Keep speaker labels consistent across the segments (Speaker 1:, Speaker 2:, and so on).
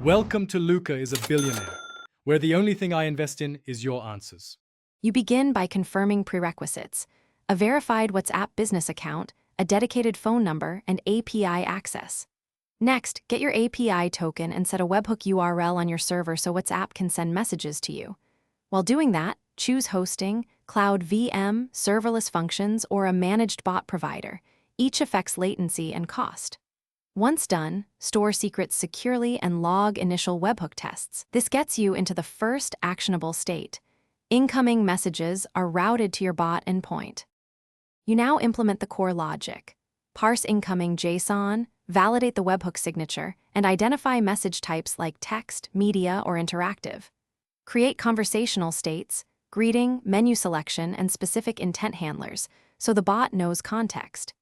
Speaker 1: Welcome to Luca is a Billionaire, where the only thing I invest in is your answers.
Speaker 2: You begin by confirming prerequisites: a verified WhatsApp business account, a dedicated phone number, and API access. Next, get your API token and set a webhook URL on your server so WhatsApp can send messages to you. While doing that, choose hosting, cloud VM, serverless functions, or a managed bot provider. Each affects latency and cost. Once done, store secrets securely and log initial webhook tests. This gets you into the first actionable state. Incoming messages are routed to your bot endpoint. You now implement the core logic. Parse incoming JSON, validate the webhook signature, and identify message types like text, media, or interactive. Create conversational states, greeting, menu selection, and specific intent handlers, so the bot knows context.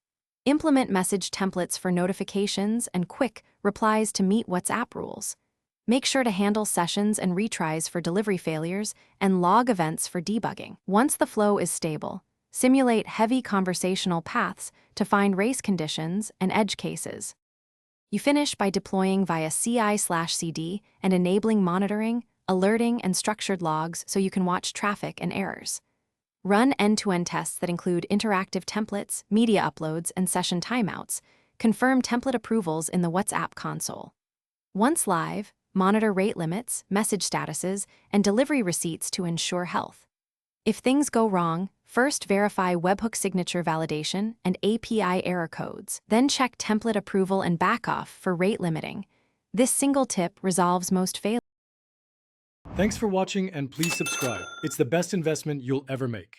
Speaker 2: Implement message templates for notifications and quick replies to meet WhatsApp rules. Make sure to handle sessions and retries for delivery failures and log events for debugging. Once the flow is stable, simulate heavy conversational paths to find race conditions and edge cases. You finish by deploying via CI/CD and enabling monitoring, alerting, and structured logs so you can watch traffic and errors. Run end-to-end tests that include interactive templates, media uploads, and session timeouts. Confirm template approvals in the WhatsApp console. Once live, monitor rate limits, message statuses, and delivery receipts to ensure health. If things go wrong, first verify webhook signature validation and API error codes. Then check template approval and backoff for rate limiting. This single tip resolves most failures.
Speaker 1: Thanks for watching and please subscribe. It's the best investment you'll ever make.